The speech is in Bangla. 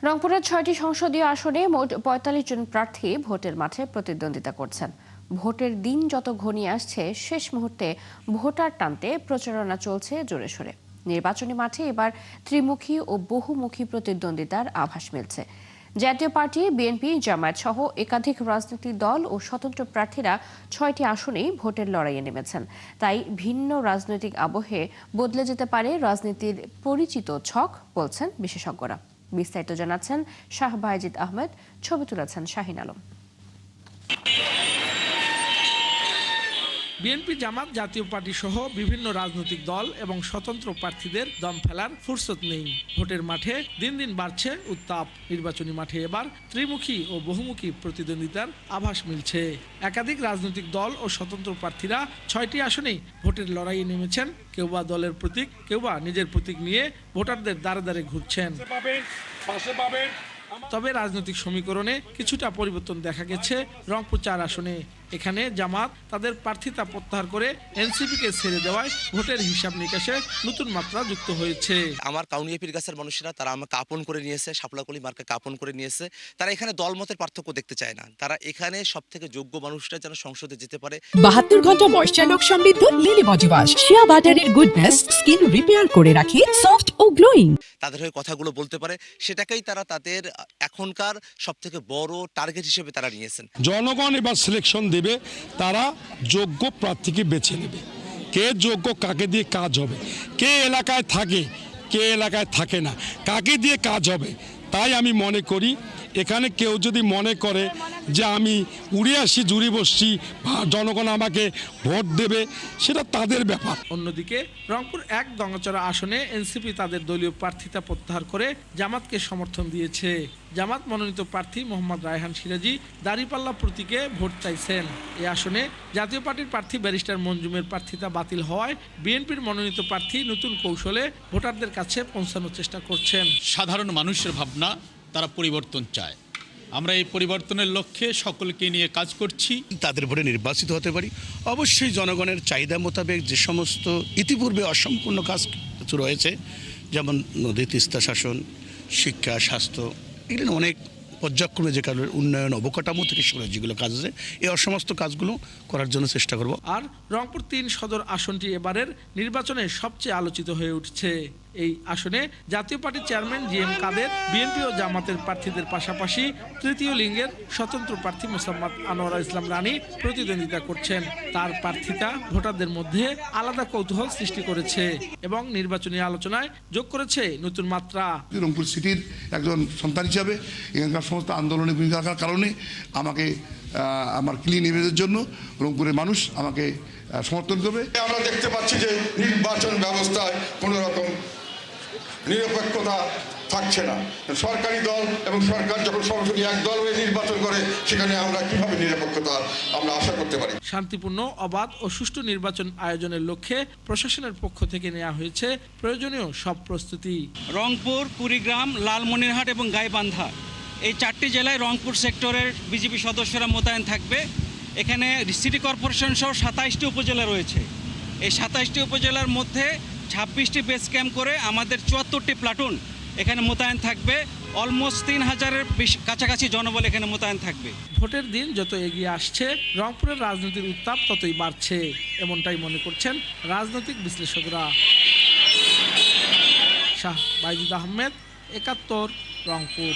রংপুরের ৬টি সংসদীয় আসনে মোট ৪৫ জন প্রার্থী ভোটের মাঠে প্রতিদ্বন্দ্বিতা করছেন। ভোটের দিন যত ঘনিয়ে আসছে, শেষ মুহূর্তে ভোটার টানতে প্রচারণা চলছে জোরে সোরে। নির্বাচনী মাঠে এবার ত্রিমুখী ও বহুমুখী প্রতিদ্বন্দ্বিতার আভাস মিলছে। জাতীয় পার্টি, বিএনপি, জামায়াত সহ একাধিক রাজনৈতিক দল ও স্বতন্ত্র প্রার্থীরা ৬টি আসনেই ভোটের লড়াইয়ে নেমেছেন। তাই ভিন্ন রাজনৈতিক আবহে বদলে যেতে পারে রাজনীতির পরিচিত ছক, বলছেন বিশেষজ্ঞরা। বিস্তারিত জানাচ্ছেন শাহ বায়েজিদ আহমেদ, ছবি তুলেছেন শাহিন আলম। বিএনপি, জামাত, জাতীয় পার্টি সহ বিভিন্ন রাজনৈতিক দল এবং স্বতন্ত্র প্রার্থীদের দম ফেলার ফুরসত নেই। ভোটের মাঠে দিন দিন বাড়ছে উত্তাপ। নির্বাচনী মাঠে এবার ত্রিমুখী ও বহুমুখী প্রতিদ্বন্দ্বিতার আভাস মিলছে। একাধিক রাজনৈতিক দল ও স্বতন্ত্র প্রার্থীরা ৬টি আসনেই ভোটের লড়াইয়ে নেমেছেন। কেউ বা দলের প্রতীক, কেউ বা নিজের প্রতীক নিয়ে ভোটারদের দ্বারে দ্বারে ঘুরছেন। তবে রাজনৈতিক সমীকরণে কিছুটা পরিবর্তন দেখা গেছে রংপুর ৪ আসনে। এখানে জামাত তাদের প্রার্থিতা প্রত্যাহার করে এনসিপিকে ছেড়ে দেওয়ায় ভোটের হিসাব নিকাশে নতুন মাত্রা যুক্ত হয়েছে। আমার কাউনিয়া পীরগাছার মানুষেরা তারা আমাকে আপন করে নিয়েছে, শাপলাকলি মার্কাকে আপন করে নিয়েছে। তারা এখানে দলমতের পার্থক্য দেখতে চায় না। তারা এখানে সব থেকে যোগ্য মানুষরা যেন সংসদে যেতে পারে। ৭২ ঘন্টা ময়েশ্চার লক সমৃদ্ধ লিলি বডি ওয়াশ, শিয়া বাটারের গুডনেস স্কিন রিপেয়ার করে রাখে সফট ও গ্লোয়িং। তাদের হয়ে কথাগুলো বলতে পারে, সেটাকেই তারা তাদের এখনকার সব থেকে বড় টার্গেট হিসেবে তারা নিয়েছেন। জনগণ এবার সিলেকশন দেবে, তারা যোগ্য প্রার্থীকে বেছে নেবে। কে যোগ্য, কাকে দিয়ে কাজ হবে, কে এলাকায় থাকে, কে এলাকায় থাকে না, কাকে দিয়ে কাজ হবে। তাই আমি মনে করি এখানে কেউ যদি মনে করে যে আমি উড়ে আসি, জুড়ে বসছি, জনগণ আমাকে ভোট দেবে, সেটা তাদের ব্যাপার। অন্যদিকে রংপুর ১ গঙ্গাচড়া আসনে এনসিপি তাদের দলীয় প্রার্থিতা প্রত্যাহার করে জামাতকে সমর্থন দিয়েছে। জামাত মনোনীত প্রার্থী মোহাম্মদ রায়হান সিরাজি দাঁড়িপাল্লা প্রতীকে ভোট চাইছেন। এই আসনে জাতীয় পার্টির প্রার্থী ব্যারিস্টার মঞ্জুমের প্রার্থিতা বাতিল হওয়ায় বিএনপির মনোনীত প্রার্থী নতুন কৌশলে ভোটারদের কাছে পৌঁছানোর চেষ্টা করছেন। সাধারণ মানুষের ভাবনা, তারা পরিবর্তন চায়। আমরা এই পরিবর্তনের লক্ষ্যে সকলকে নিয়ে কাজ করছি। তাদের ভোটে নির্বাচিত হতে পারি। অবশ্যই জনগণের চাহিদা মোতাবেক যে সমস্ত ইতিপূর্বে অসম্পূর্ণ কাজ রয়েছে, যেমন নদী তিস্তা শাসন, শিক্ষা, স্বাস্থ্য, এগুলো অনেক পর্যায়ক্রমে যে কাজের উন্নয়ন, অবকাঠামো থেকে শুরু যেগুলো কাজ আছে, এই সমস্ত কাজগুলো করার জন্য চেষ্টা করব। আর রংপুর ৩ সদর আসনটি এবারের নির্বাচনে সবচেয়ে আলোচিত হয়ে উঠছে। এই আসনে জাতীয় পার্টির চেয়ারম্যান জিএম কাদের, বিএনপি ও জামাতের প্রার্থীদের পাশাপাশি তৃতীয় লিঙ্গের স্বতন্ত্র প্রার্থী মোসাম্মদ আনোয়ারা ইসলাম রানী প্রতিদ্বন্দ্বিতা করছেন। তার প্রার্থিতা ভোটারদের মধ্যে আলাদা কৌতূহল সৃষ্টি করেছে এবং নির্বাচনী আলোচনায় যোগ করেছে নতুন মাত্রা। রংপুর সিটির একজন সন্তান হিসাবে এখানকার সমস্ত আন্দোলনে ভূমিকা রাখার কারণে আমাকে আমার ক্লিন ইমেজের জন্য রংপুরের মানুষ আমাকে সমর্থন করবে। আমরা দেখতে পাচ্ছি যে নির্বাচন ব্যবস্থায় কোনো রকম নিরপেক্ষতা থাকছে না। সরকারি দল এবং সরকার যখন সরাসরি এক দল হয়ে নির্বাচন করে, সেখানে আমরা কিভাবে নিরপেক্ষতা আমরা আশা করতে পারি? শান্তিপূর্ণ, অবাধ ও সুষ্ঠু নির্বাচন আয়োজনের লক্ষ্যে প্রশাসনের পক্ষ থেকে নেওয়া হয়েছে প্রয়োজনীয় সব প্রস্তুতি। রংপুর, কুড়িগ্রাম, লালমনিরহাট এবং গাইবান্ধা, এই 4টি জেলায় রংপুর সেক্টরের বিজেপি সদস্যরা মোতায়েন থাকবে। এখানে সিটি কর্পোরেশন সহ 27টি উপজেলা রয়েছে। এই 27টি উপজেলার মধ্যে 26টি বেস ক্যাম্প করে আমাদের 74টি প্লাটুন এখানে মোতায়েন থাকবে। অলমোস্ট 3000-এর কাছাকাছি জনবল এখানে মোতায়েন থাকবে। ভোটের দিন যত এগিয়ে আসছে, রংপুরের রাজনীতির উত্তাপ ততই বাড়ছে, এমনটাই মনে করছেন রাজনৈতিক বিশ্লেষকরা। শাহ বায়েজিদ আহমেদ, 71, রংপুর।